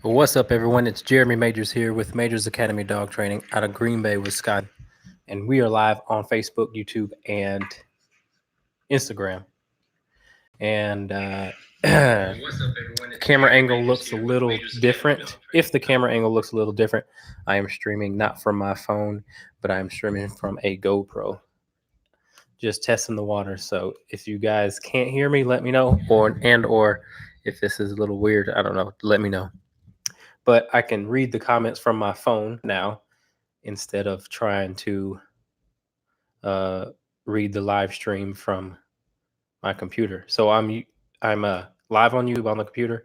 What's up, everyone? It's Jeremy Majors here with Majors Academy Dog Training out of Green Bay, Wisconsin. And we are live on Facebook, YouTube, and Instagram. And the camera angle looks a little different. If the camera angle looks a little different, I am streaming not from my phone, but I am streaming from a GoPro. Just testing the water. So if you guys can't hear me, let me know. Or if this is a little weird, I don't know, let me know. But I can read the comments from my phone now instead of trying to uh, read the live stream from my computer. So I'm live on YouTube on the computer,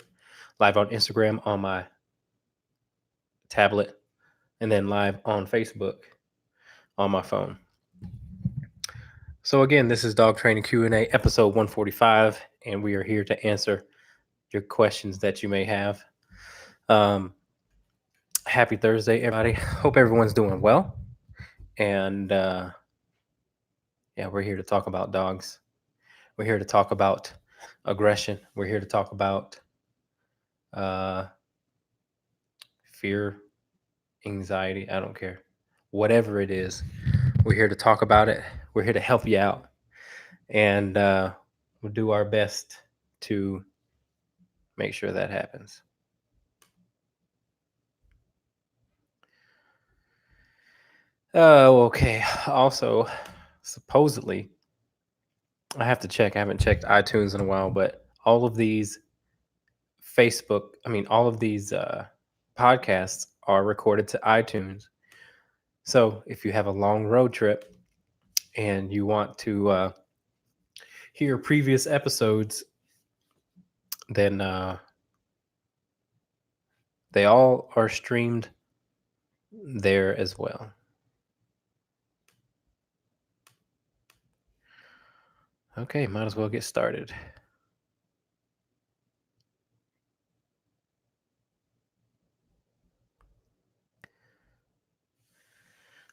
live on Instagram on my tablet, and then live on Facebook on my phone. So again, this is Dog Training Q&A episode 145, and we are here to answer your questions that you may have. Happy Thursday, everybody. Hope everyone's doing well. And yeah, we're here to talk about dogs. We're here to talk about aggression. We're here to talk about uh, fear, anxiety. I don't care. Whatever it is, we're here to talk about it. We're here to help you out. And we'll do our best to make sure that happens. Okay. Also, supposedly, I have to check. I haven't checked iTunes in a while, but all of these all of these podcasts are recorded to iTunes. So if you have a long road trip and you want to hear previous episodes, then they all are streamed there as well. Okay, might as well get started.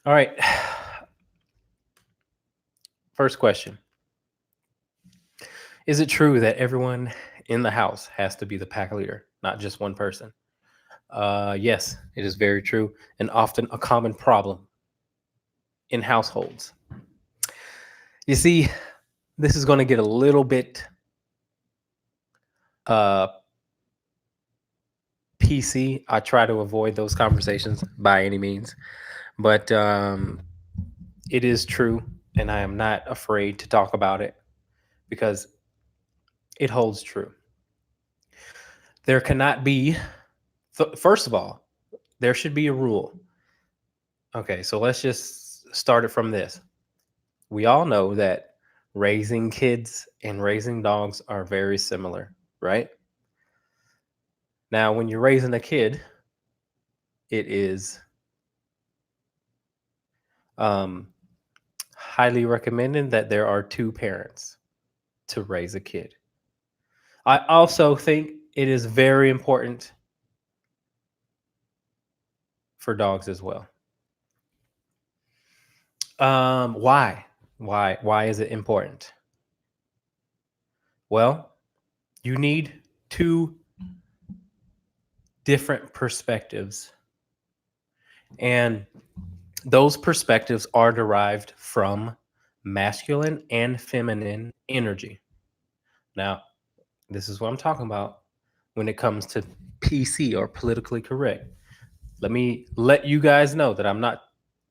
All right. First question. Is it true that everyone in the house has to be the pack leader, not just one person? Yes, it is very true and often a common problem in households. You see, this is going to get a little bit uh, PC. I try to avoid those conversations by any means, but it is true, and I am not afraid to talk about it because it holds true. There cannot be, first of all, there should be a rule. Okay, so let's just start it from this. We all know that raising kids and raising dogs are very similar, right? Now, when you're raising a kid, it is um, highly recommended that there are two parents to raise a kid. I also think it is very important for dogs as well. Why? Why is it important? Well, you need two different perspectives, and those perspectives are derived from masculine and feminine energy. Now, this is what I'm talking about when it comes to PC or politically correct. Let me let you guys know that I'm not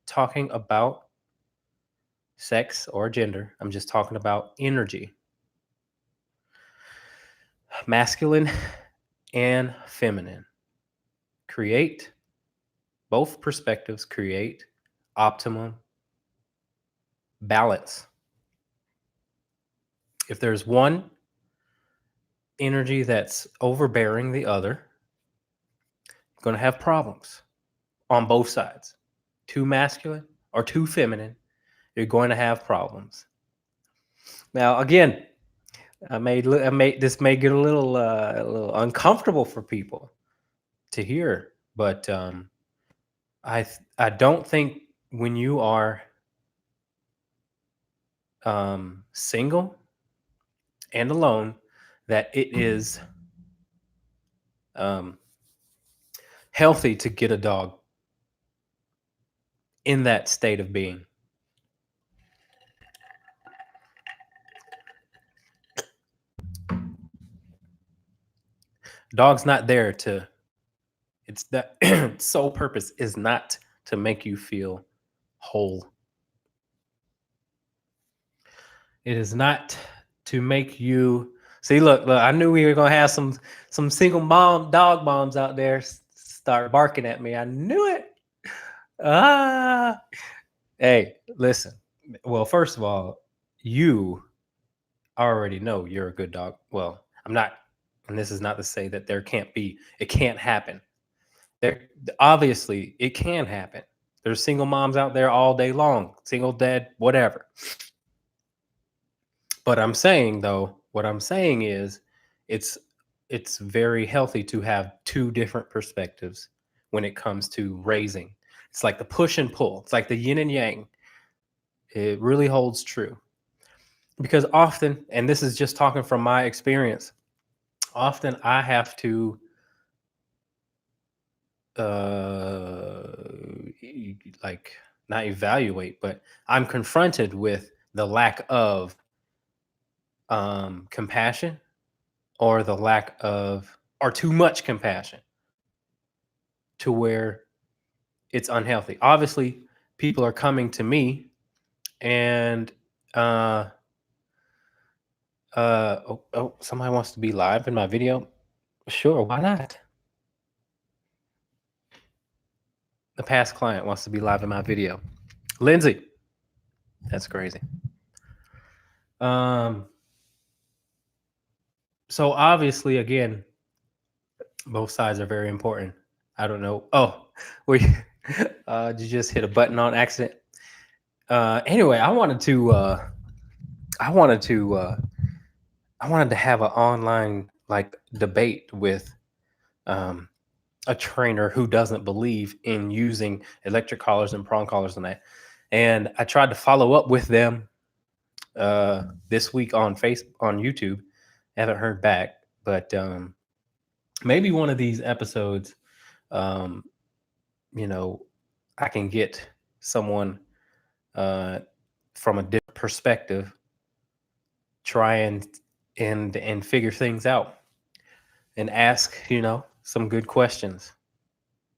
talking about sex or gender. I'm just talking about energy. Masculine and feminine create, both perspectives create optimum balance. If there's one energy that's overbearing the other, you're going to have problems on both sides. Too masculine or too feminine, you're going to have problems. Now, again, this may get a little uncomfortable for people to hear, but I don't think when you are single and alone that it is healthy to get a dog in that state of being. Dog's not there to, it's that sole purpose is not to make you feel whole. It is not to make you see. Look, I knew we were gonna have some single mom dog moms out there start barking at me. I knew it. Ah, hey, listen. Well, first of all, you already know you're a good dog. Well, I'm not, and this is not to say that there can't be. It can't happen. There, obviously, it can happen. There's single moms out there all day long, single dad, whatever. But I'm saying though, what I'm saying is it's it's very healthy to have two different perspectives when it comes to raising. It's like the push and pull. It's like the yin and yang. It really holds true. Because often, and this is just talking from my experience, often I have to like not evaluate, but I'm confronted with the lack of compassion or the lack of or too much compassion to where it's unhealthy. Obviously, people are coming to me and somebody wants to be live in my video. Sure, why not? The past client wants to be live in my video. Lindsay, that's crazy. So obviously, again, both sides are very important. I don't know. Oh, were you, did you just hit a button on accident? Anyway, I wanted to have an online like debate with a trainer who doesn't believe in using electric collars and prong collars and that. And I tried to follow up with them this week on YouTube. I haven't heard back, but maybe one of these episodes, um, I can get someone from a different perspective, try and figure things out, and ask some good questions.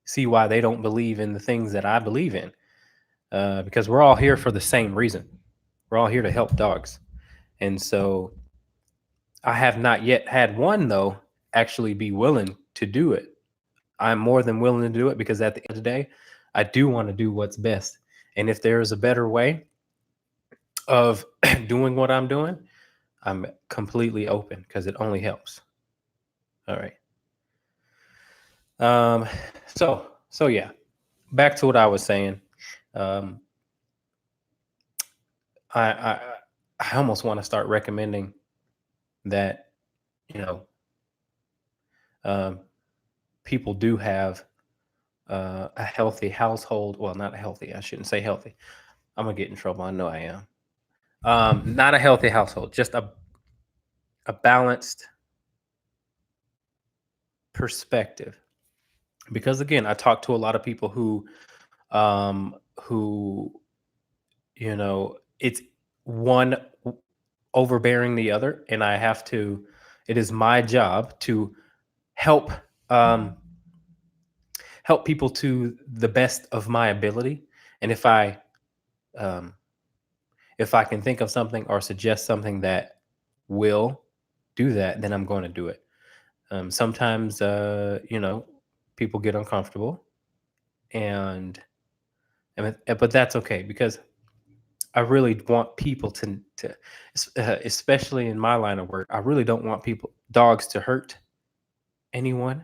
See why they don't believe in the things that I believe in, because we're all here for the same reason. We're all here to help dogs, and so I have not yet had one though actually be willing to do it. I'm more than willing to do it because at the end of the day, I do want to do what's best. And if there is a better way of doing what I'm doing, I'm completely open because it only helps. All right. So yeah, back to what I was saying. Um, I almost want to start recommending that, you know, um, people do have a healthy household. Well, not healthy. I shouldn't say healthy. I'm gonna get in trouble. I know I am. Not a healthy household, just a balanced perspective. Because again, I talk to a lot of people who it's one overbearing the other, and I have to. It is my job to help um, help people to the best of my ability, and um, if I can think of something or suggest something that will do that, then I'm going to do it. Sometimes, people get uncomfortable, and, but that's okay because I really want people especially in my line of work, I really don't want dogs to hurt anyone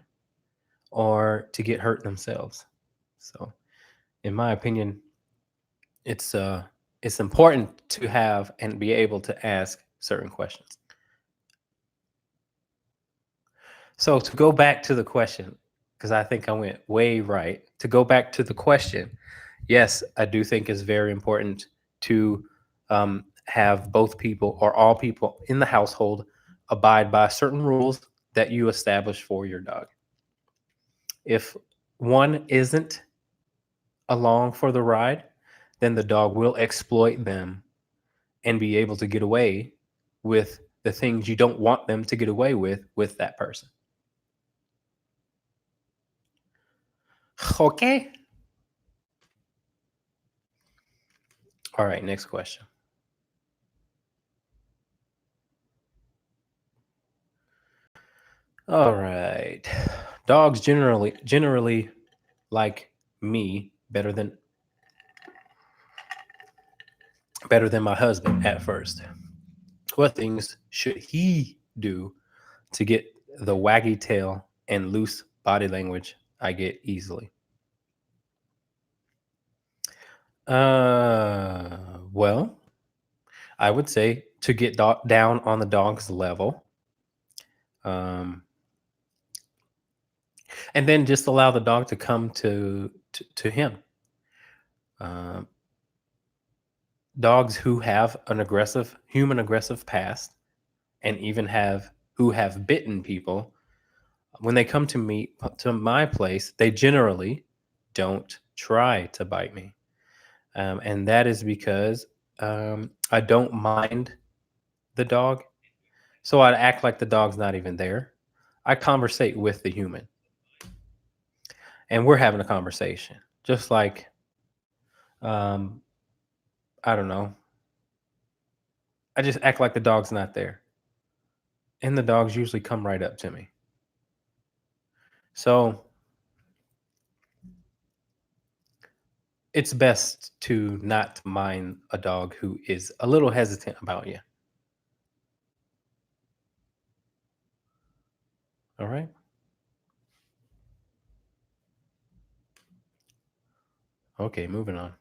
or to get hurt themselves. So, in my opinion, it's uh, it's important to have and be able to ask certain questions. So to go back to the question, because I think I went way right. To go back to the question, yes, I do think it's very important to have both people or all people in the household abide by certain rules that you establish for your dog. If one isn't along for the ride, then the dog will exploit them and be able to get away with the things you don't want them to get away with that person. Okay. All right, next question. All right. Dogs generally like me better than my husband at first. What things should he do to get the waggy tail and loose body language I get easily? Well, I would say to get down on the dog's level, um, and then just allow the dog to come to him. Um, Dogs who have an human aggressive past, and even who have bitten people, when they come to my place, they generally don't try to bite me, and that is because I don't mind the dog, so I'd act like the dog's not even there. I conversate with the human, and we're having a conversation, just like um, I don't know. I just act like the dog's not there, and the dogs usually come right up to me. So it's best to not mind a dog who is a little hesitant about you. All right. Okay, moving on.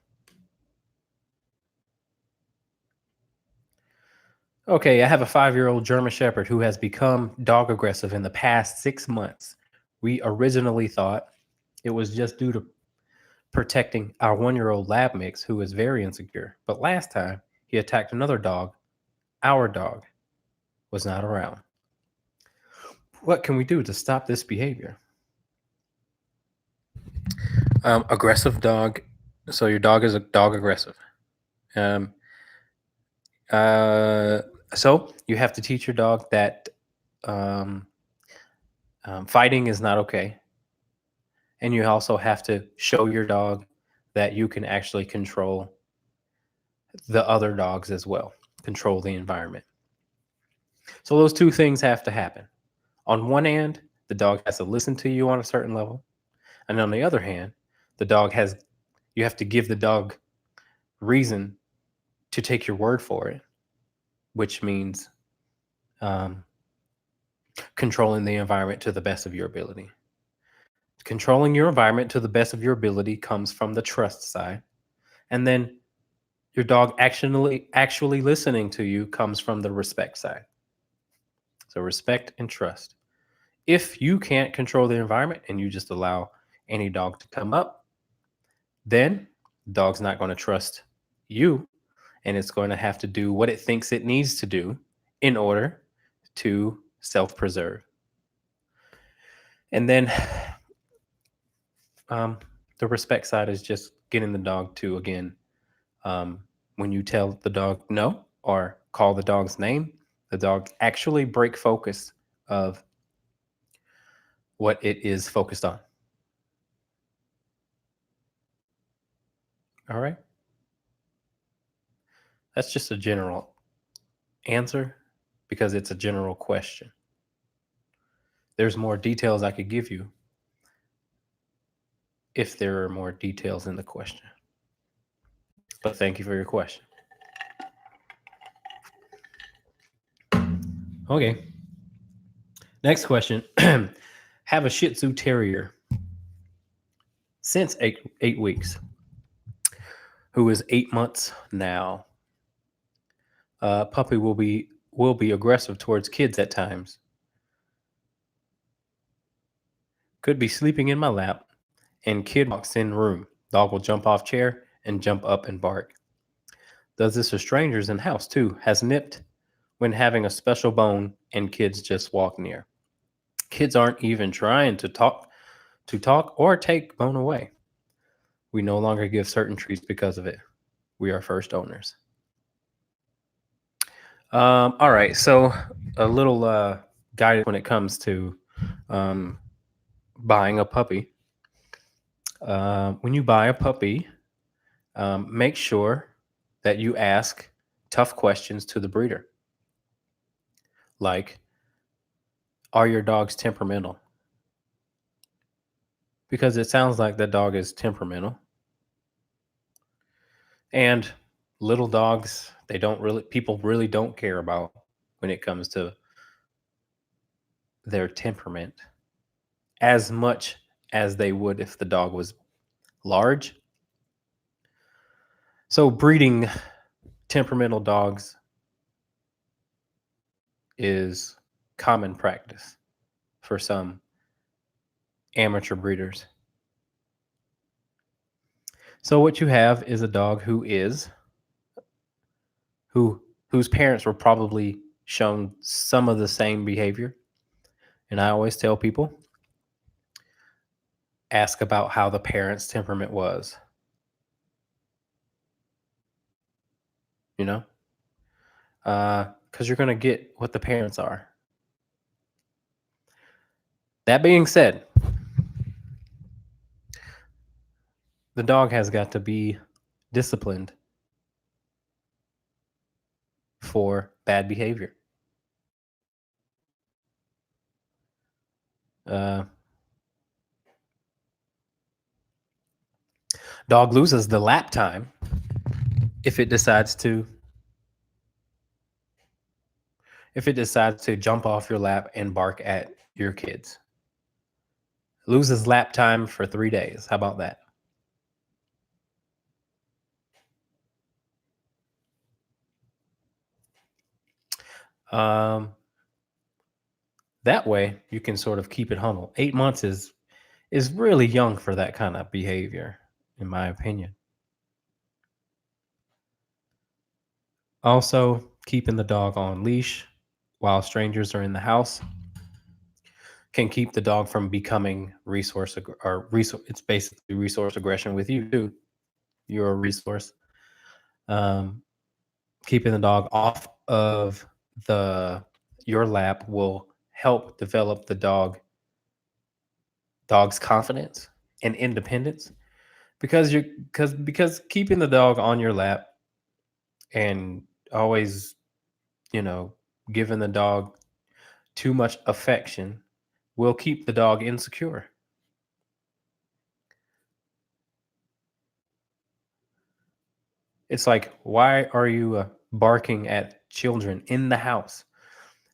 Okay, I have a 5-year-old German Shepherd who has become dog aggressive in the past 6 months. We originally thought it was just due to protecting our 1-year-old lab mix who is very insecure. But last time he attacked another dog, our dog was not around. What can we do to stop this behavior? Aggressive dog. So your dog is a dog aggressive. Um, uh, so you have to teach your dog that um, fighting is not okay, and you also have to show your dog that you can actually control the other dogs as well, control the environment. So those two things have to happen. On one hand, the dog has to listen to you on a certain level, and on the other hand, the dog has you have to give the dog reason to take your word for it, which means um, controlling the environment to the best of your ability. Controlling your environment to the best of your ability comes from the trust side, and then your dog actually listening to you comes from the respect side. So respect and trust. If you can't control the environment and you just allow any dog to come up, then the dog's not going to trust you, and it's going to have to do what it thinks it needs to do in order to self-preserve. And then um, the respect side is just getting the dog to, again, when you tell the dog no or call the dog's name, the dog actually break focus of what it is focused on. All right. That's just a general answer because it's a general question. There's more details I could give you if there are more details in the question. But thank you for your question. Okay. Next question. Have a Shih Tzu Terrier since eight weeks, who is 8 months now. Puppy will be aggressive towards kids at times. Could be sleeping in my lap, and kid walks in room. Dog will jump off chair and jump up and bark. Does this to strangers in house too. Has nipped when having a special bone and kids just walk near. Kids aren't even trying to talk or take bone away. We no longer give certain treats because of it. We are first owners. All right, so a little guidance when it comes to um, buying a puppy. When you buy a puppy, make sure that you ask tough questions to the breeder, like, are your dogs temperamental? Because it sounds like that dog is temperamental. And little dogs, they don't really, people really don't care about when it comes to their temperament as much as they would if the dog was large. So breeding temperamental dogs is common practice for some amateur breeders. So what you have is a dog who whose parents were probably shown some of the same behavior. And I always tell people, ask about how the parents' temperament was, you know? Because you're going to get what the parents are. That being said, the dog has got to be disciplined for bad behavior. Uh, Dog loses the lap time if it decides to jump off your lap and bark at your kids. Loses lap time for 3 days. How about that? Um, that way you can sort of keep it humble. 8 months is really young for that kind of behavior, in my opinion. Also, keeping the dog on leash while strangers are in the house can keep the dog from becoming resource. It's basically resource aggression with you too. You're a resource. Um, Keeping the dog off of the your lap will help develop the dog's confidence and independence, because keeping the dog on your lap and always, you know, giving the dog too much affection will keep the dog insecure. It's like, why are you barking at children in the house?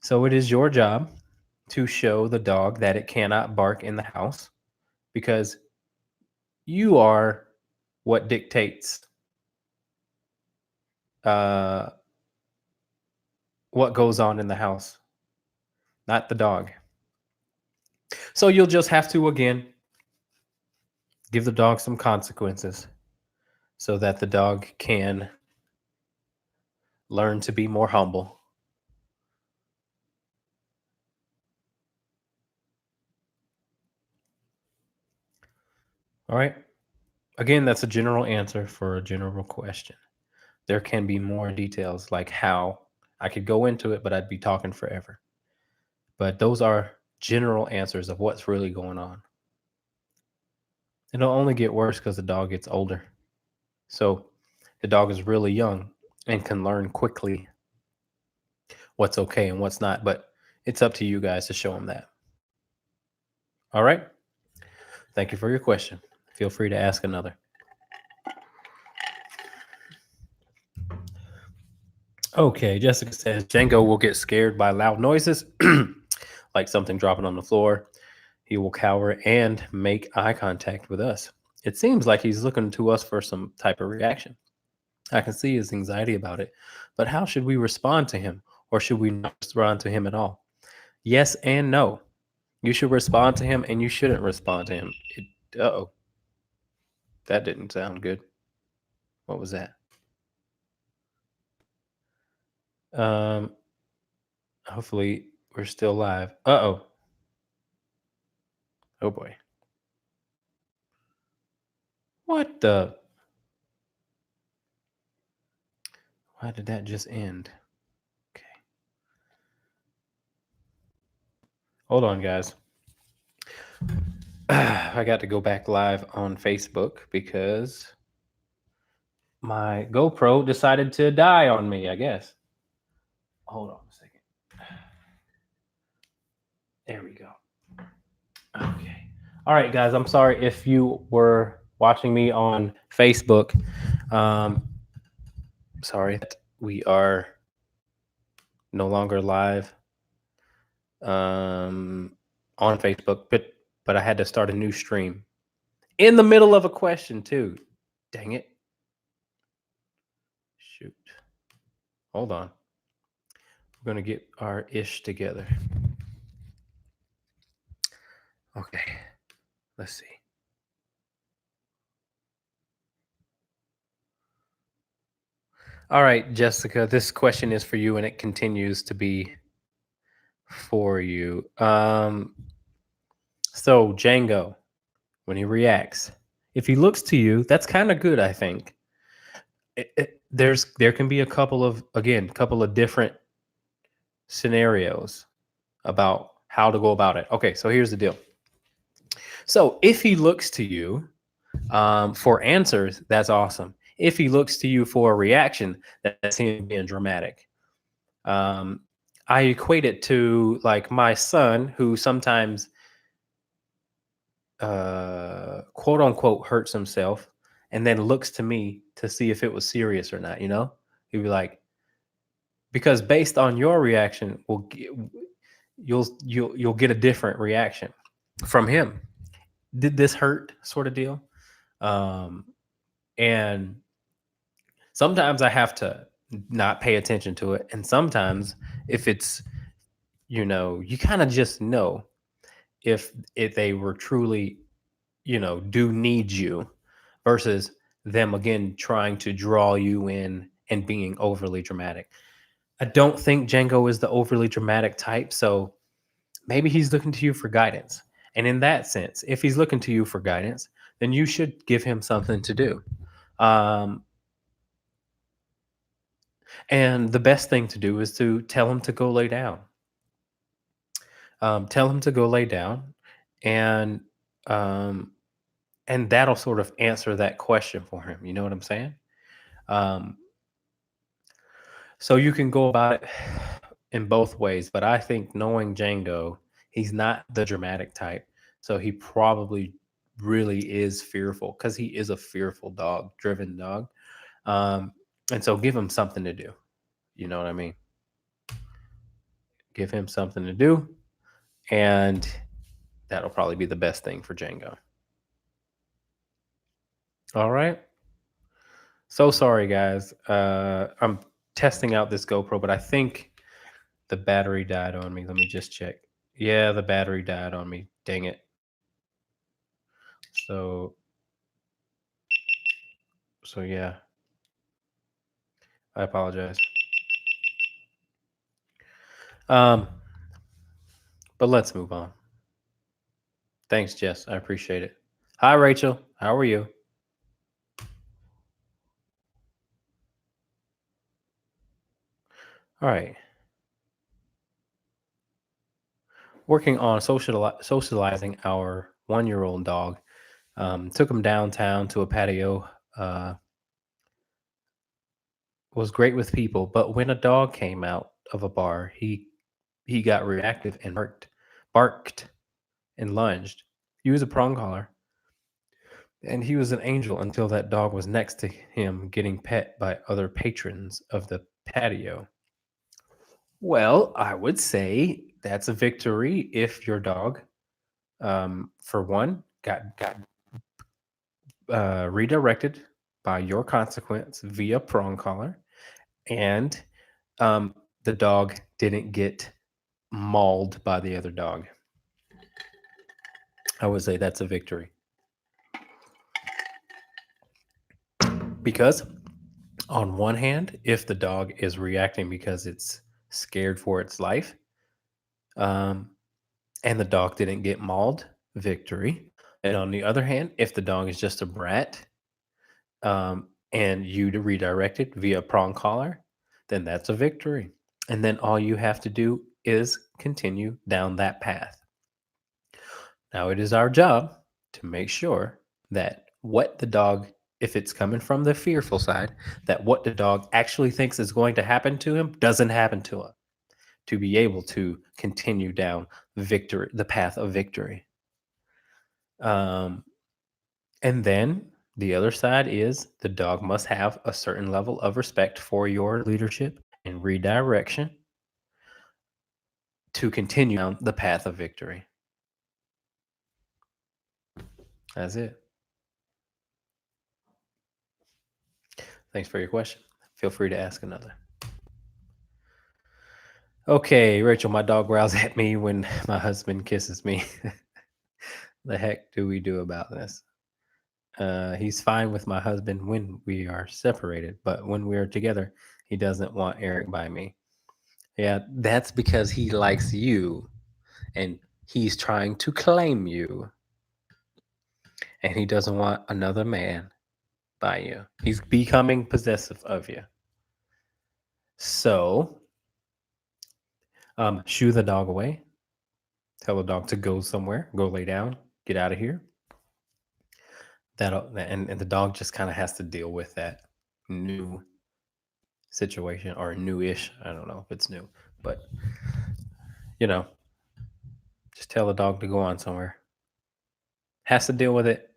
So it is your job to show the dog that it cannot bark in the house, because you are what dictates uh, what goes on in the house, not the dog. So you'll just have to, again, give the dog some consequences so that the dog can learn to be more humble. All right. Again, that's a general answer for a general question. There can be more details, like how I could go into it, but I'd be talking forever. But those are general answers of what's really going on. It'll only get worse because the dog gets older. So the dog is really young and can learn quickly what's okay and what's not. But it's up to you guys to show them that. All right. Thank you for your question. Feel free to ask another. Okay, Jessica says Django will get scared by loud noises, like something dropping on the floor. He will cower and make eye contact with us. It seems like he's looking to us for some type of reaction. I can see his anxiety about it, but how should we respond to him? Or should we not respond to him at all? Yes and no. You should respond to him and you shouldn't respond to him. Uh-oh. That didn't sound good. What was that? Um, Hopefully we're still live. Uh-oh. Oh boy. What the? Why did that just end? Okay. Hold on, guys. I got to go back live on Facebook because my GoPro decided to die on me, I guess. Hold on a second. There we go. Okay. All right, guys. I'm sorry if you were watching me on Facebook. Sorry that we are no longer live on Facebook, but I had to start a new stream in the middle of a question too. Dang it. Shoot. Hold on. We're going to get our ish together. Okay. Let's see. All right, Jessica, this question is for you and it continues to be for you. So Django, when he reacts, if he looks to you, that's kind of good, I think. There can be a couple of different scenarios about how to go about it. Okay, so here's the deal. So if he looks to you for answers, that's awesome. If he looks to you for a reaction, that's him being dramatic. I equate it to like my son who sometimes quote unquote hurts himself and then looks to me to see if it was serious or not, you know? He'd be like, because based on your reaction, you'll get a different reaction from him. Did this hurt sort of deal? Um, and sometimes I have to not pay attention to it. And sometimes if it's, you kind of just know if they were truly, do need you versus them again trying to draw you in and being overly dramatic. I don't think Django is the overly dramatic type, so maybe he's looking to you for guidance. And in that sense, if he's looking to you for guidance, then you should give him something to do. Um, and the best thing to do is to tell him to go lay down. Tell him to go lay down, and um, and that'll sort of answer that question for him. You know what I'm saying? Um, so you can go about it in both ways, but I think knowing Django, he's not the dramatic type, so he probably really is fearful because he is a fearful dog, driven dog. Um, and so give him something to do. You know what I mean? Give him something to do, and that'll probably be the best thing for Django. All right. So sorry, guys. I'm testing out this GoPro, but I think the battery died on me. Let me just check. Yeah, the battery died on me. Dang it. So, so yeah, I apologize. Um, but let's move on. Thanks, Jess. I appreciate it. Hi, Rachel. How are you? All right. Working on socializing our 1-year-old dog. Took him downtown to a patio. Was great with people, but when a dog came out of a bar, he got reactive and barked and lunged. He was a prong collar, and he was an angel until that dog was next to him getting pet by other patrons of the patio. Well, I would say that's a victory if your dog, for one, got redirected by your consequence via prong collar, and the dog didn't get mauled by the other dog. I would say that's a victory. Because, on one hand, if the dog is reacting because it's scared for its life, um, and the dog didn't get mauled, victory. And on the other hand, if the dog is just a brat and you to redirect it via prong collar, then that's a victory. And then all you have to do is continue down that path. Now, it is our job to make sure that what the dog, if it's coming from the fearful side, that what the dog actually thinks is going to happen to him doesn't happen to him, to be able to continue down victory, the path of victory. Um, and then the other side is the dog must have a certain level of respect for your leadership and redirection to continue down the path of victory. That's it. Thanks for your question. Feel free to ask another. Okay, Rachel, my dog growls at me when my husband kisses me. The heck do we do about this? He's fine with my husband when we are separated, but when we are together, he doesn't want Eric by me. Yeah, that's because he likes you and he's trying to claim you and he doesn't want another man by you. He's becoming possessive of you. So, shoo the dog away. Tell the dog to go somewhere, go lay down, get out of here. And the dog just kind of has to deal with that new situation or newish. I don't know if it's new, but you know, just tell the dog to go on somewhere. Has to deal with it.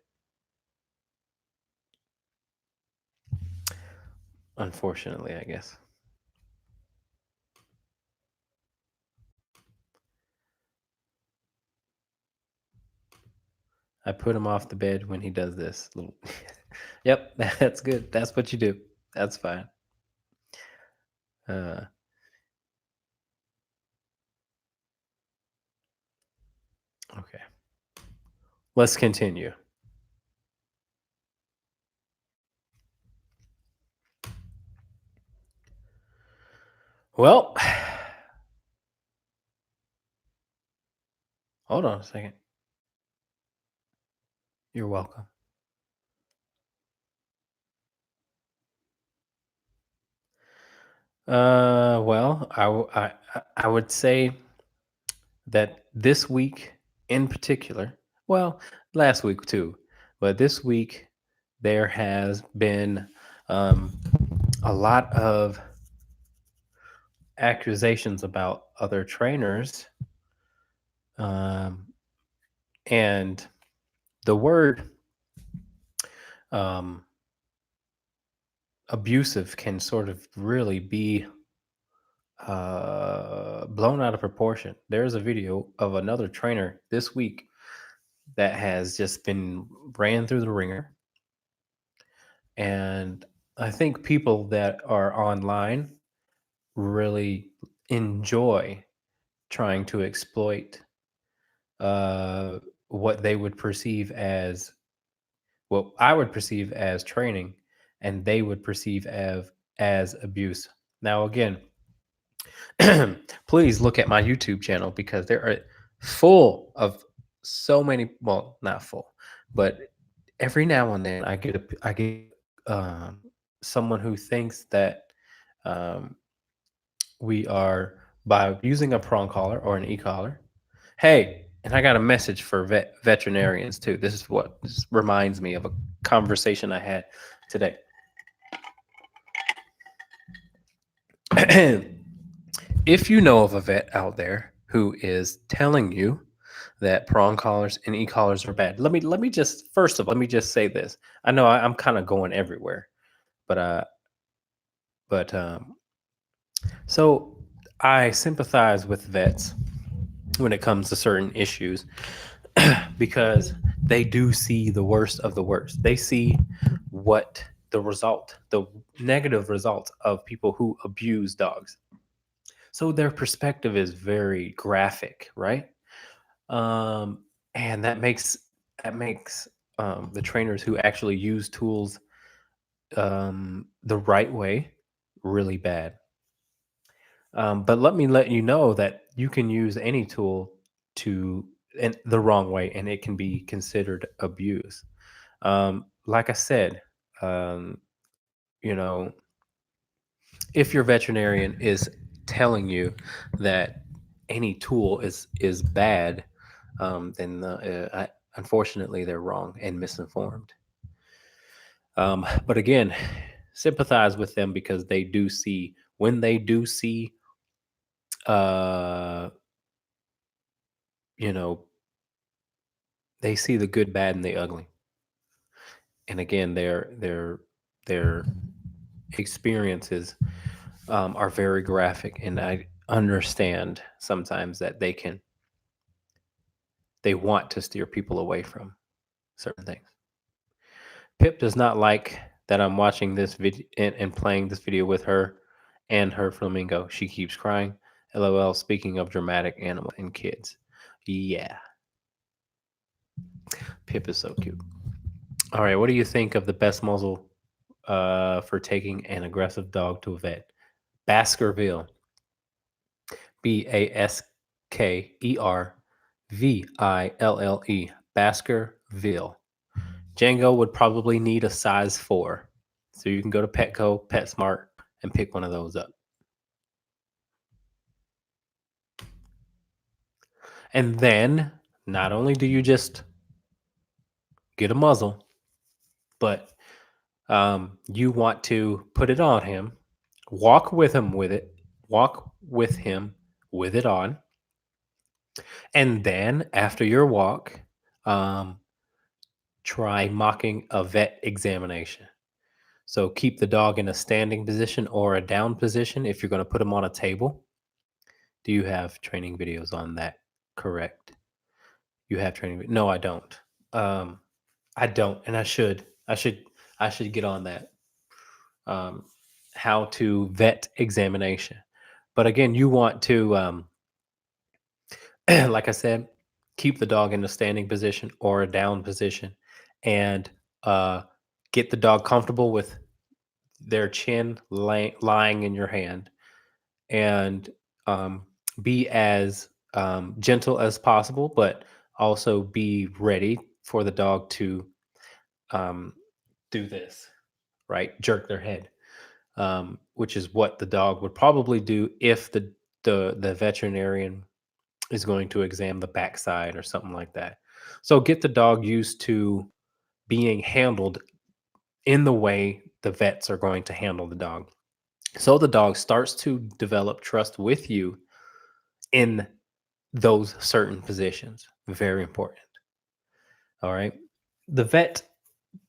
Unfortunately, I guess. I put him off the bed when he does this. Little Yep, that's good. That's what you do. That's fine. Uh, okay. Let's continue. Well, hold on a second. You're welcome. Well, I would say that this week in particular, well, last week too, but this week there has been um, a lot of accusations about other trainers, um, and the word um, abusive can sort of really be blown out of proportion. There's a video of another trainer this week that has just been ran through the ringer. And I think people that are online really enjoy trying to exploit uh, what they would perceive as what I would perceive as training and they would perceive as abuse. Now, again, please look at my YouTube channel because there are full of so many. Well, not full, but every now and then I get um, someone who thinks that um, we are by using a prong collar or an e-collar. Hey, and I got a message for veterinarians too. This reminds me of a conversation I had today. If you know of a vet out there who is telling you that prong collars and e-collars are bad, let me just first of all let me just say this. I know I'm kind of going everywhere, but but so I sympathize with vets when it comes to certain issues because they do see the worst of the worst. They see what the negative results of people who abuse dogs. So their perspective is very graphic, right? Um, and that makes the trainers who actually use tools the right way really bad. But let me let you know that you can use any tool to in the wrong way, and it can be considered abuse. Like I said, Um, you know, if your veterinarian is telling you that any tool is bad, then unfortunately they're wrong and misinformed. But again, sympathize with them because they do see when they do see, uh, you know, they see the good, bad, and the ugly. And again, their experiences are very graphic, and I understand sometimes that they want to steer people away from certain things. Pip does not like that I'm watching this video and playing this video with her and her flamingo. She keeps crying. LOL. Speaking of dramatic animal and kids, yeah, Pip is so cute. All right, what do you think of the best muzzle for taking an aggressive dog to a vet? Baskerville, Baskerville, Baskerville. Django would probably need a size 4. So you can go to Petco, PetSmart, and pick one of those up. And then not only do you just get a muzzle, but you want to put it on him, walk with him with it, walk with him with it on. And then after your walk, um, try mocking a vet examination. So keep the dog in a standing position or a down position if you're going to put him on a table. Do you have training videos on that? Correct. You have training. No, I don't. Um, I don't, and I should. I should get on that. Um, how to vet examination. But again, you want to, like I said, keep the dog in a standing position or a down position, and uh, get the dog comfortable with their chin lying in your hand, and um, be as gentle as possible, but also be ready for the dog to um, do this, right? Jerk their head, which is what the dog would probably do if the veterinarian is going to examine the backside or something like that. So get the dog used to being handled in the way the vets are going to handle the dog. So the dog starts to develop trust with you in those certain positions. Very important. All right. The vet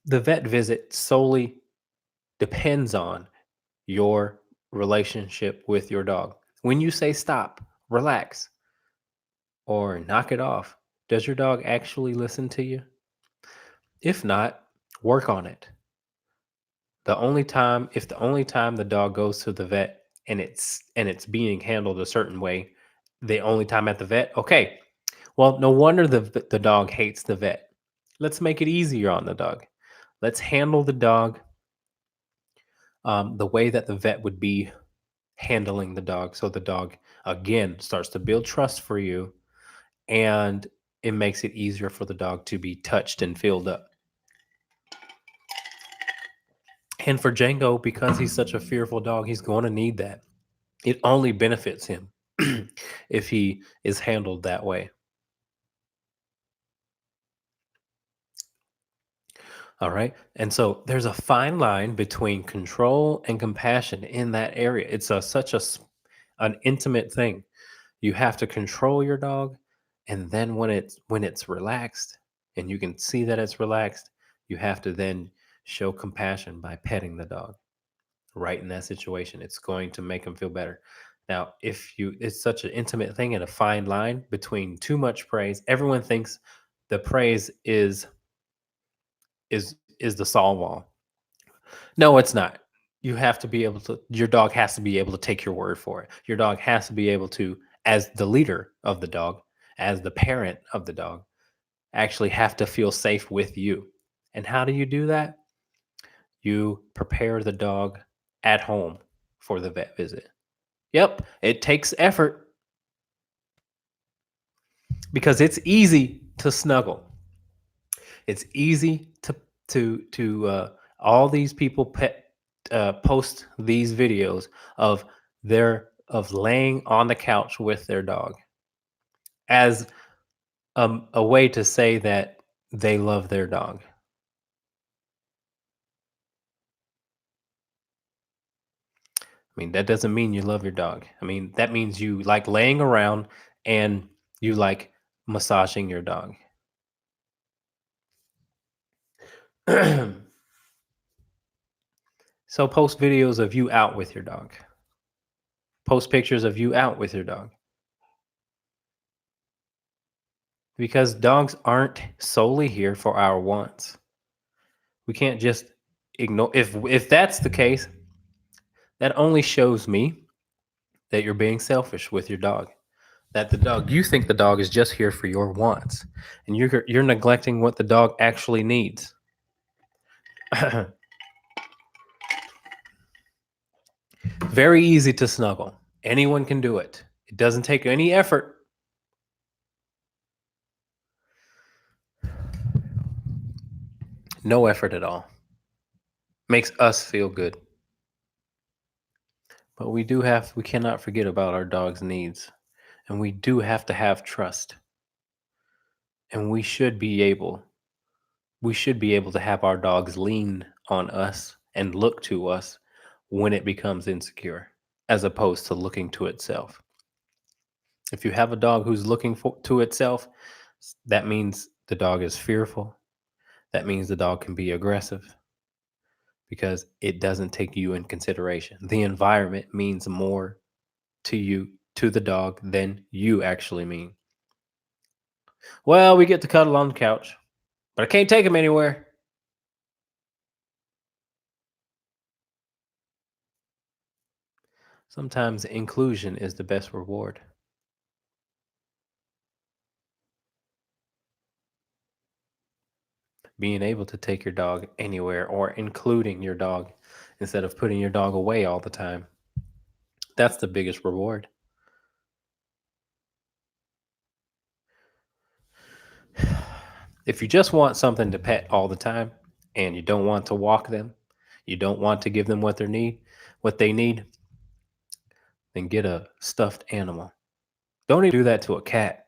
the vet visit solely depends on your relationship with your dog. When you say stop, relax, or knock it off, does your dog actually listen to you? If not, work on it. If the only time the dog goes to the vet and it's being handled a certain way, the only time at the vet, okay. Well, no wonder the dog hates the vet. Let's make it easier on the dog. Let's handle the dog the way that the vet would be handling the dog. So the dog, again, starts to build trust for you, and it makes it easier for the dog to be touched and filled up. And for Django, because he's such a fearful dog, he's going to need that. It only benefits him if he is handled that way. All right. And so there's a fine line between control and compassion in that area. It's an intimate thing. You have to control your dog, and then when it's relaxed and you can see that it's relaxed, you have to then show compassion by petting the dog right in that situation. It's going to make him feel better. Now, if you it's such an intimate thing and a fine line between too much praise. Everyone thinks the praise is the solve all. No, it's not. You have to be able to Your dog has to be able to take your word for it. Your dog has to be able to, as the leader of the dog, as the parent of the dog, actually have to feel safe with you. And how do you do that? You prepare the dog at home for the vet visit. Yep, it takes effort because it's easy to snuggle. It's easy to All these people post these videos of of laying on the couch with their dog as a way to say that they love their dog. I mean, that doesn't mean you love your dog. I mean, that means you like laying around and you like massaging your dog. So post videos of you out with your dog. Post pictures of you out with your dog. Because dogs aren't solely here for our wants. We can't just ignore if that's the case, that only shows me that you're being selfish with your dog. That the dog you think the dog is just here for your wants and you're neglecting what the dog actually needs. Very easy to snuggle. Anyone can do it. It doesn't take any effort. No effort at all. Makes us feel good. But we cannot forget about our dog's needs. And we do have to have trust. And we should be able to have our dogs lean on us and look to us when it becomes insecure, as opposed to looking to itself. If you have a dog who's looking to itself, that means the dog is fearful. That means the dog can be aggressive because it doesn't take you in consideration. The environment means more to you, to the dog, than you actually mean. Well, we get to cuddle on the couch, but I can't take him anywhere. Sometimes inclusion is the best reward. Being able to take your dog anywhere or including your dog instead of putting your dog away all the time. That's the biggest reward. If you just want something to pet all the time and you don't want to walk them, you don't want to give them what they need, then get a stuffed animal. Don't even do that to a cat.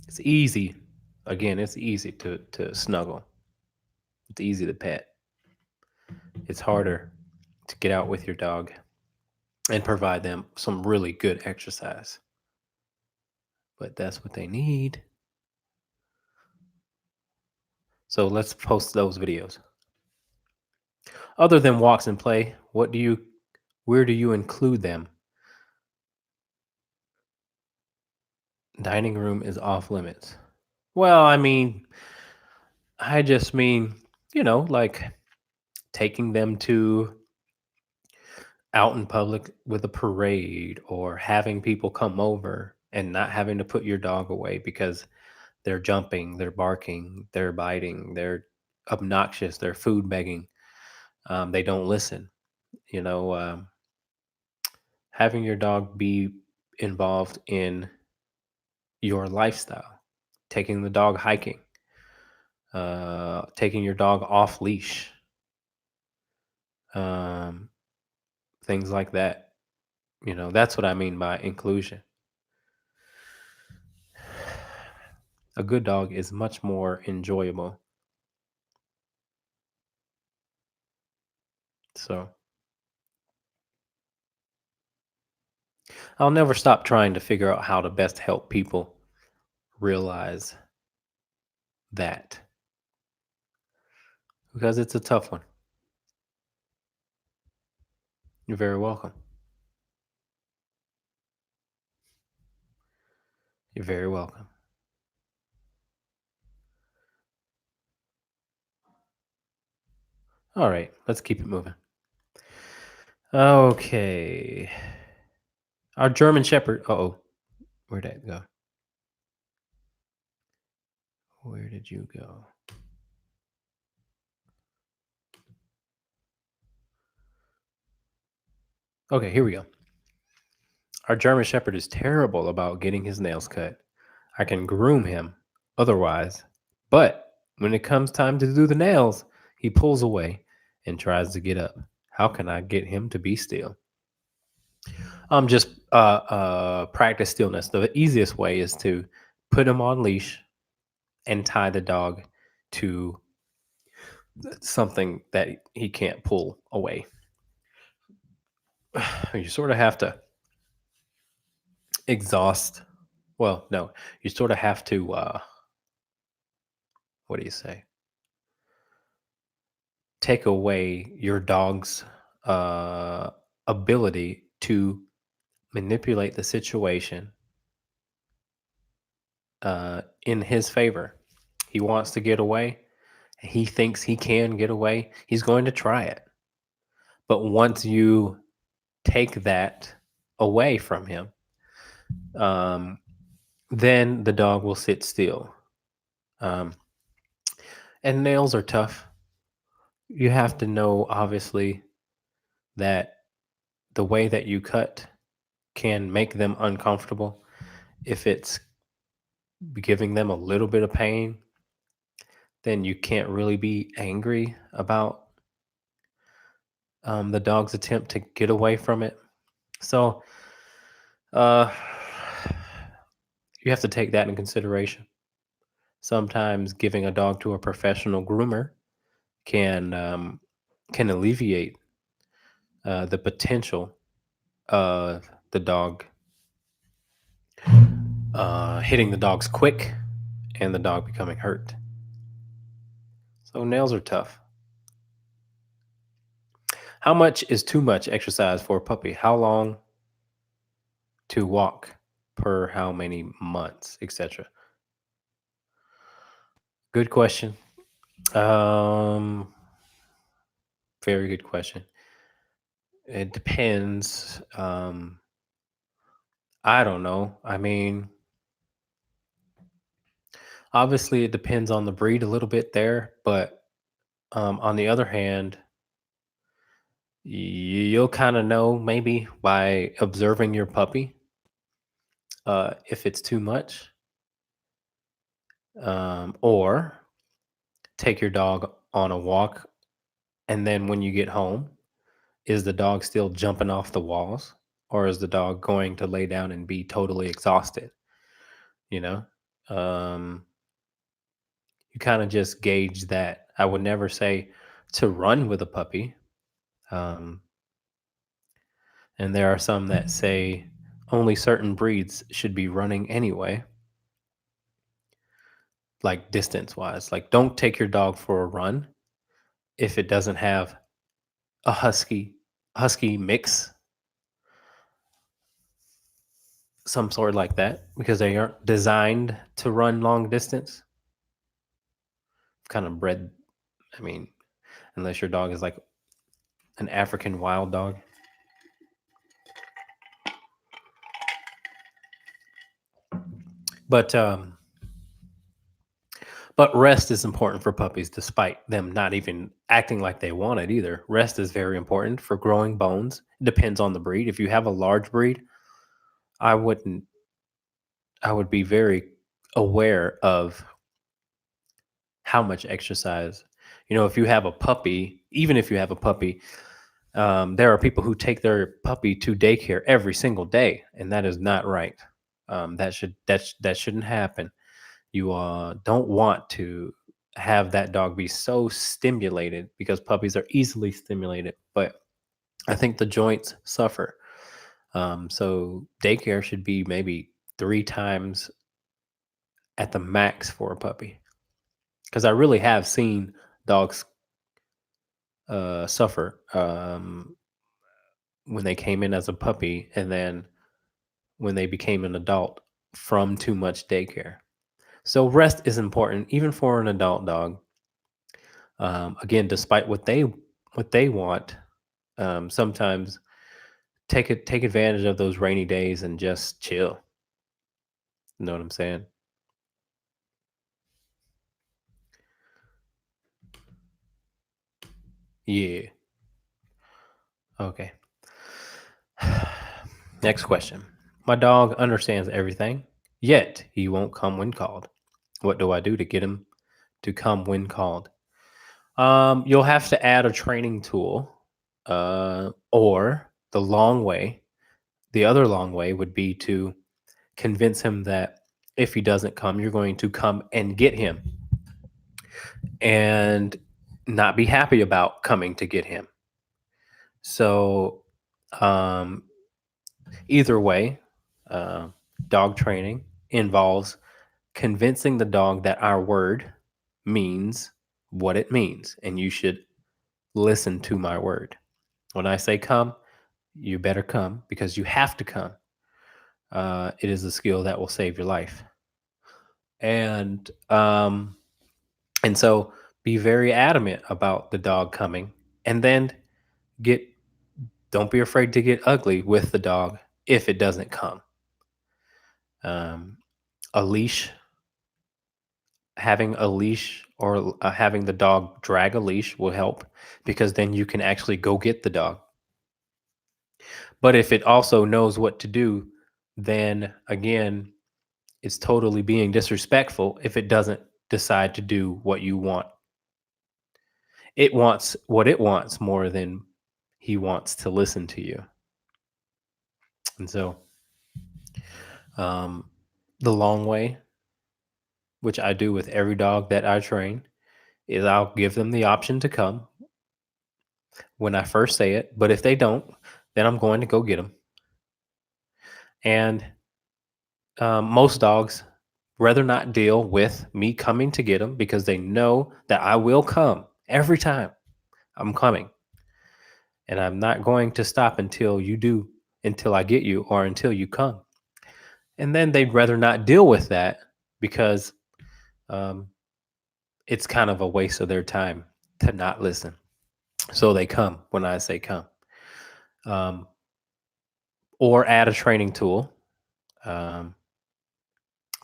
It's easy. Again, it's easy to snuggle. It's easy to pet. It's harder to get out with your dog and provide them some really good exercise. But that's what they need. So let's post those videos. Other than walks and play, where do you include them? Dining room is off limits. Well, I just mean, like taking them to out in public with a parade or having people come over and not having to put your dog away because they're jumping, they're barking, they're biting, they're obnoxious, they're food begging, they don't listen. You know, having your dog be involved in your lifestyle, taking the dog hiking, taking your dog off leash, um, things like that. That's what I mean by inclusion. A good dog is much more enjoyable. So I'll never stop trying to figure out how to best help people realize that because it's a tough one. You're very welcome. You're very welcome. All right, let's keep it moving. Okay. Our German Shepherd. Oh, where'd that go? Where did you go? Okay, here we go. Our German Shepherd is terrible about getting his nails cut. I can groom him otherwise. But when it comes time to do the nails, he pulls away and tries to get up. How can I get him to be still? Just practice stillness. The easiest way is to put him on leash and tie the dog to something that he can't pull away. You sort of have to exhaust. Well, no, you sort of have to. What do you say? Take away your dog's uh, ability to manipulate the situation in his favor. He wants to get away. He thinks he can get away. He's going to try it. But once you take that away from him, um, then the dog will sit still. Um, and nails are tough. You have to know, obviously, that the way that you cut can make them uncomfortable. If it's giving them a little bit of pain, then you can't really be angry about the dog's attempt to get away from it. So uh, you have to take that in consideration. Sometimes giving a dog to a professional groomer can can alleviate the potential of the dog hitting the dog's quick and the dog becoming hurt. So nails are tough. How much is too much exercise for a puppy? How long to walk per how many months, etc.? Good question. Um, Very good question. It depends. I don't know. I mean, obviously, it depends on the breed a little bit there, but on the other hand, you'll kind of know maybe by observing your puppy if it's too much, or take your dog on a walk, and then when you get home, is the dog still jumping off the walls, or is the dog going to lay down and be totally exhausted? You know, um, you kind of just gauge that. I would never say to run with a puppy. Um, and there are some that say only certain breeds should be running anyway, like distance wise. Like, don't take your dog for a run if it doesn't have a husky mix, some sort like that, because they aren't designed to run long distance. Kind of bred, I mean, unless your dog is like an African wild dog. But rest is important for puppies, despite them not even acting like they want it either. Rest is very important for growing bones. It depends on the breed. If you have a large breed, I wouldn't. I would be very aware of how much exercise. If you have a puppy, even if you have a puppy, there are people who take their puppy to daycare every single day, and that is not right. That shouldn't happen. You don't want to have that dog be so stimulated, because puppies are easily stimulated, but I think the joints suffer. So daycare should be maybe 3 times at the max for a puppy, because I really have seen dogs suffer when they came in as a puppy, and then when they became an adult from too much daycare. So rest is important even for an adult dog. Again, despite what they want, sometimes take advantage of those rainy days and just chill. You know what I'm saying? Yeah. Okay. Next question. My dog understands everything, yet he won't come when called. What do I do to get him to come when called? You'll have to add a training tool, or the long way. The other long way would be to convince him that if he doesn't come, you're going to come and get him, and not be happy about coming to get him. So, um, either way, uh, dog training involves convincing the dog that our word means what it means, and you should listen to my word. When I say come, you better come because you have to come. It is a skill that will save your life. And and so be very adamant about the dog coming, and then get don't be afraid to get ugly with the dog if it doesn't come. Um, a leash, having a leash, or having the dog drag a leash will help, because then you can actually go get the dog. But if it also knows what to do, then again, it's totally being disrespectful if it doesn't decide to do what you want. It wants what it wants more than he wants to listen to you. And so, um, the long way, which I do with every dog that I train, is I'll give them the option to come when I first say it. But if they don't, then I'm going to go get them. And most dogs rather not deal with me coming to get them, because they know that I will come every time. I'm coming, and I'm not going to stop until you do, until I get you, or until you come. And then they'd rather not deal with that, because um, it's kind of a waste of their time to not listen. So they come when I say come. Um, or add a training tool, um,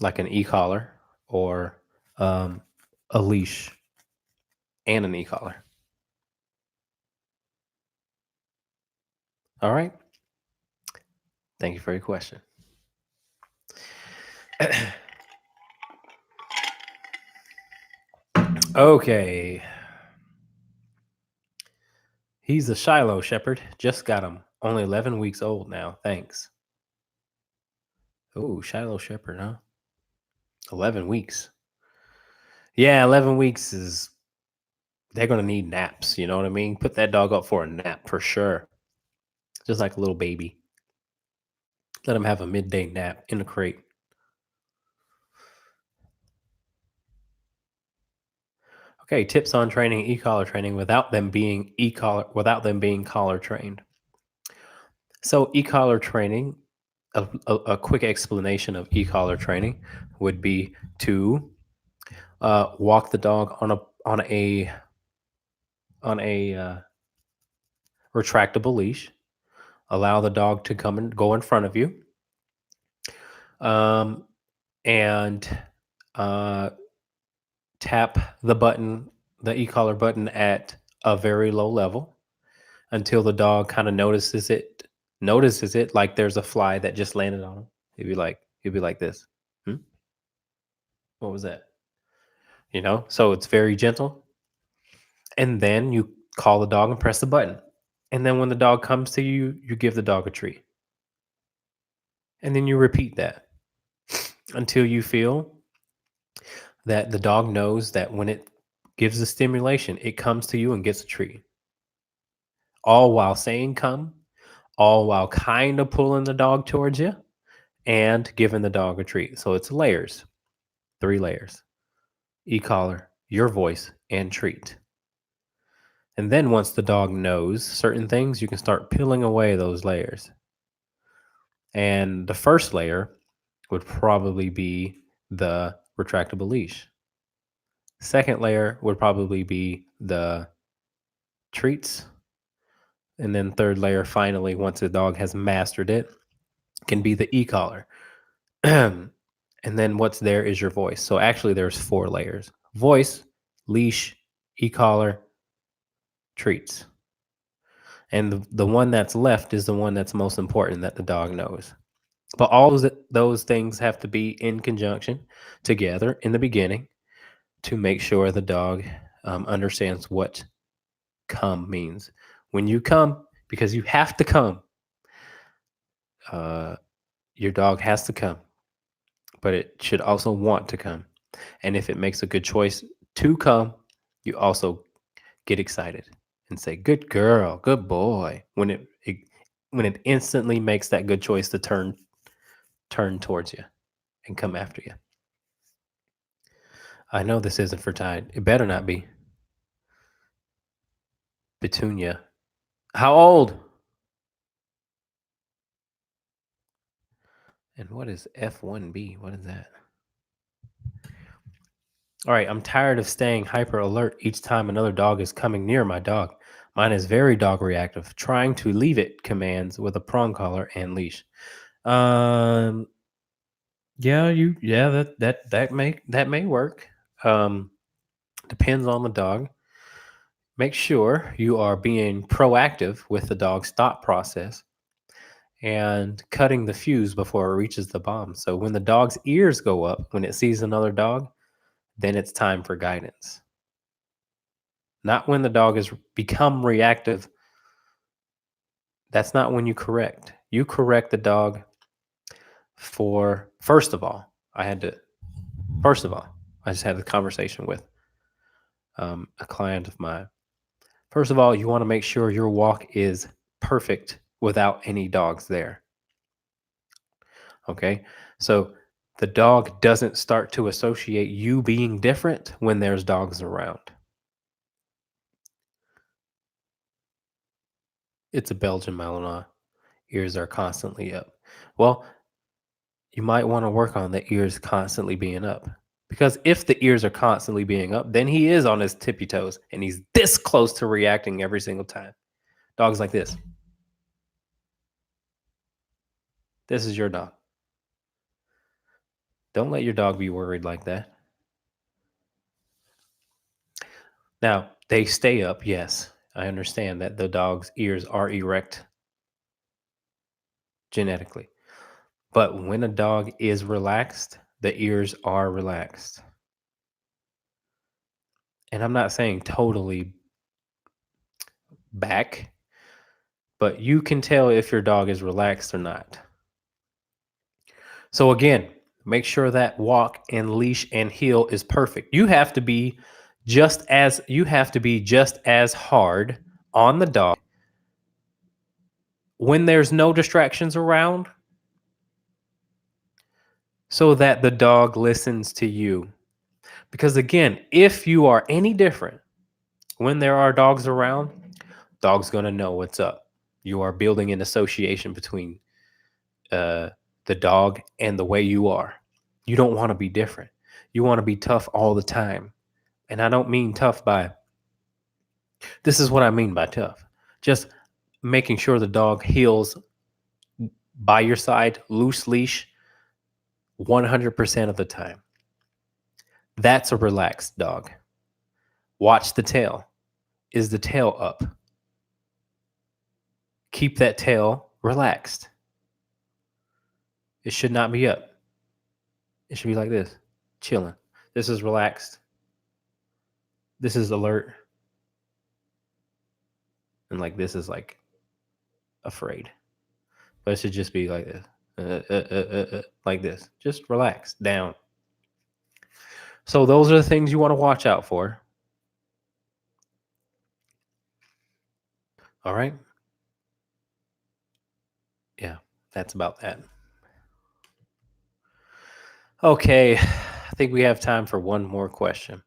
like an e-collar, or um, a leash and an e-collar. All right. Thank you for your question. Okay. He's a Shiloh Shepherd. Just got him. Only 11 weeks old now. Thanks. Oh, Shiloh Shepherd, huh? 11 weeks. Yeah, 11 weeks is, they're going to need naps. You know what I mean? Put that dog up for a nap for sure. Just like a little baby. Let him have a midday nap in the crate. Okay, tips on training e-collar training without them being collar trained. So e-collar training, a quick explanation of e-collar training would be to walk the dog on a retractable leash, allow the dog to come and go in front of you, um, and uh, tap the e-collar button at a very low level until the dog kind of notices it like there's a fly that just landed on him. He'd be like this. Hmm? What was that? So it's very gentle. And then you call the dog and press the button. And then when the dog comes to you, you give the dog a treat. And then you repeat that until you feel that the dog knows that when it gives the stimulation, it comes to you and gets a treat. All while saying come, all while kind of pulling the dog towards you and giving the dog a treat. So it's layers, 3 layers: e-collar, your voice, and treat. And then once the dog knows certain things, you can start peeling away those layers. And the first layer would probably be the retractable leash. Second layer would probably be the treats. And then third layer, finally, once the dog has mastered it, can be the e-collar. And then what's there is your voice. So actually there's 4 layers: voice, leash, e-collar, treats. And the one that's left is the one that's most important, that the dog knows. But all those things have to be in conjunction together in the beginning to make sure the dog understands what come means. When you come, because you have to come, uh, your dog has to come, but it should also want to come. And if it makes a good choice to come, you also get excited and say, "Good girl, good boy." When it instantly makes that good choice to turn towards you and come after you. I know this isn't for Tide. It better not be. Petunia. How old? And what is F1B? What is that? All right, I'm tired of staying hyper alert each time another dog is coming near my dog. Mine is very dog reactive, trying to leave it commands with a prong collar and leash. Um yeah, that may work. Um Depends on the dog. Make sure you are being proactive with the dog's thought process and cutting the fuse before it reaches the bomb. So when the dog's ears go up when it sees another dog, then it's time for guidance. Not when the dog has become reactive. That's not when you correct. You correct the dog for, first of all, I just had a conversation with a client of mine. First of all, you want to make sure your walk is perfect without any dogs there. Okay. So the dog doesn't start to associate you being different when there's dogs around. It's a Belgian Malinois. Ears are constantly up. Well, you might want to work on the ears constantly being up. Because if the ears are constantly being up, then he is on his tippy toes and he's this close to reacting every single time. Dogs like this. This is your dog. Don't let your dog be worried like that. Now, they stay up, yes. I understand that the dog's ears are erect genetically. But when a dog is relaxed, the ears are relaxed. And I'm not saying totally back, but you can tell if your dog is relaxed or not. So again, make sure that walk and leash and heel is perfect. You have to be just as hard on the dog when there's no distractions around so that the dog listens to you. Because again, if you are any different when there are dogs around, dog's going to know what's up. You are building an association between uh, the dog and the way you are. You don't want to be different. You want to be tough all the time. And I don't mean tough by, this is what I mean by tough. Just making sure the dog heels by your side, loose leash, 100% of the time. That's a relaxed dog. Watch the tail. Is the tail up? Keep that tail relaxed. It should not be up. It should be like this, chilling. This is relaxed. This is alert. And like this is like afraid. But it should just be like this. Like this. Just relax down. So those are the things you want to watch out for. All right. Yeah, that's about that. Okay. I think we have time for one more question.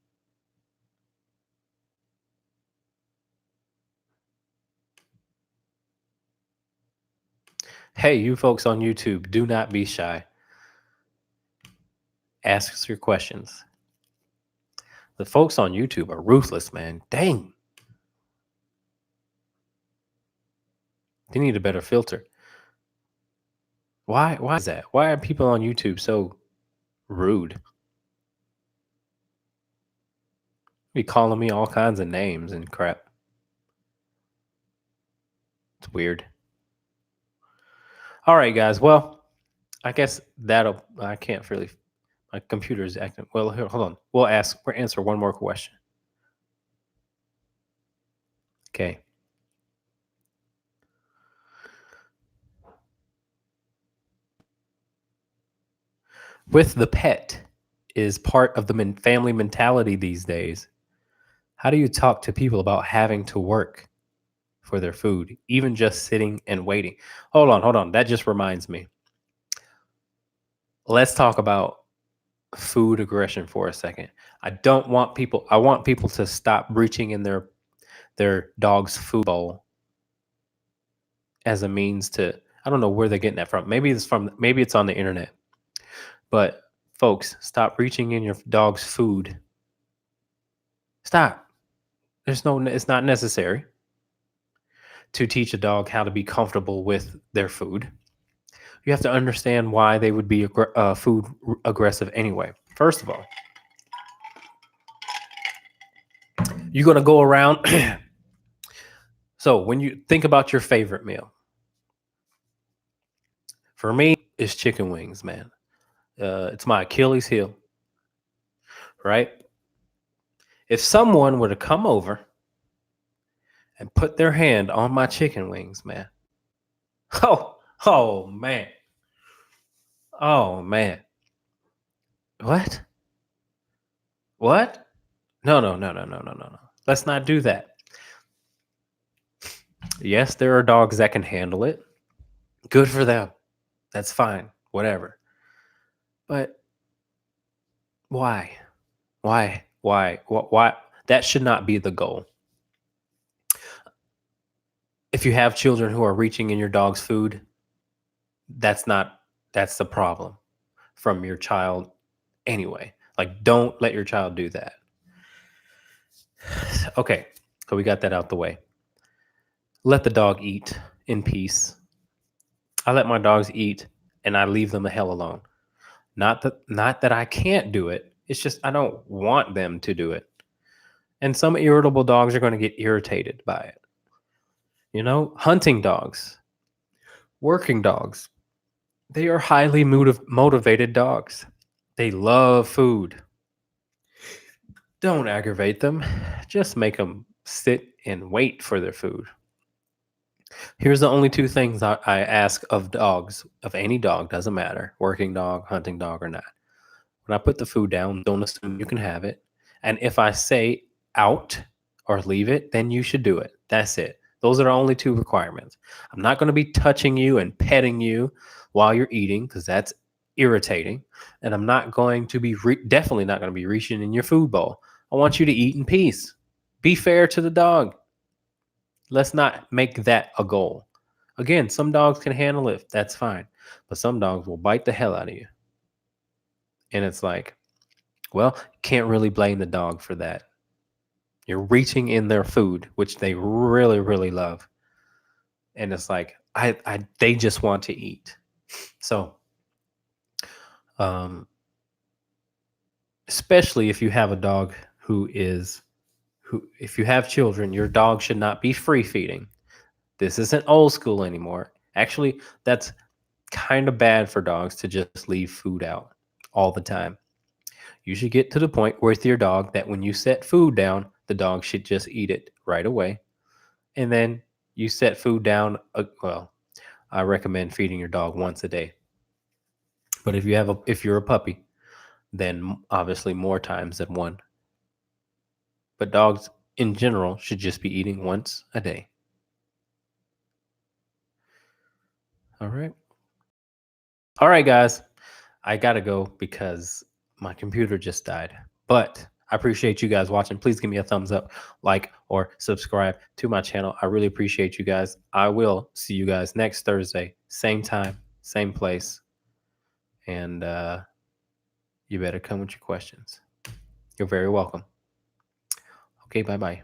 Hey, you folks on YouTube, do not be shy. Ask us your questions. The folks on YouTube are ruthless, man. Dang. They need a better filter. Why is that? Why are people on YouTube so rude? Be calling me all kinds of names and crap. It's weird. All right, guys. Well, I guess I can't really. My computer is acting. Well, here, hold on. We'll answer one more question. Okay. With the pet is part of the family mentality these days. How do you talk to people about having to work for their food, even just sitting and waiting? Hold on. That just reminds me. Let's talk about food aggression for a second. I want people to stop reaching in their dog's food bowl as a means to, I don't know where they're getting that from. Maybe it's on the internet. But folks, stop reaching in your dog's food. Stop. It's not necessary to teach a dog how to be comfortable with their food. You have to understand why they would be food aggressive anyway. First of all, you're going to go around. So when you think about your favorite meal, for me, it's chicken wings, man. It's my Achilles heel, right? If someone were to come over and put their hand on my chicken wings, man. Oh man. Oh man. What? What? No. Let's not do that. Yes, there are dogs that can handle it. Good for them. That's fine. Whatever. But why? Why? That should not be the goal. If you have children who are reaching in your dog's food, that's the problem from your child anyway. Like, don't let your child do that. Okay, so we got that out the way. Let the dog eat in peace. I let my dogs eat and I leave them the hell alone. Not that I can't do it. It's just I don't want them to do it. And some irritable dogs are going to get irritated by it. Hunting dogs, working dogs, they are highly motivated dogs. They love food. Don't aggravate them. Just make them sit and wait for their food. Here's the only two things I ask of dogs, of any dog, doesn't matter, working dog, hunting dog, or not. When I put the food down, don't assume you can have it. And if I say out or leave it, then you should do it. That's it. Those are the only two requirements. I'm not going to be touching you and petting you while you're eating because that's irritating. And I'm not going to be, definitely not going to be reaching in your food bowl. I want you to eat in peace. Be fair to the dog. Let's not make that a goal. Again, some dogs can handle it. That's fine. But some dogs will bite the hell out of you. And it's like, well, can't really blame the dog for that. You're reaching in their food, which they really, really love. And it's like, they just want to eat. So, especially if you have a dog if you have children, your dog should not be free feeding. This isn't old school anymore. Actually, that's kind of bad for dogs to just leave food out all the time. You should get to the point with your dog that when you set food down, the dog should just eat it right away. And then you set food down. I recommend feeding your dog once a day. But if you're a puppy, then obviously more times than one. But dogs in general should just be eating once a day. All right. All right, guys. I got to go because my computer just died. But I appreciate you guys watching. Please give me a thumbs up, like, or subscribe to my channel. I really appreciate you guys. I will see you guys next Thursday, same time, same place. And you better come with your questions. You're very welcome. Okay, bye-bye.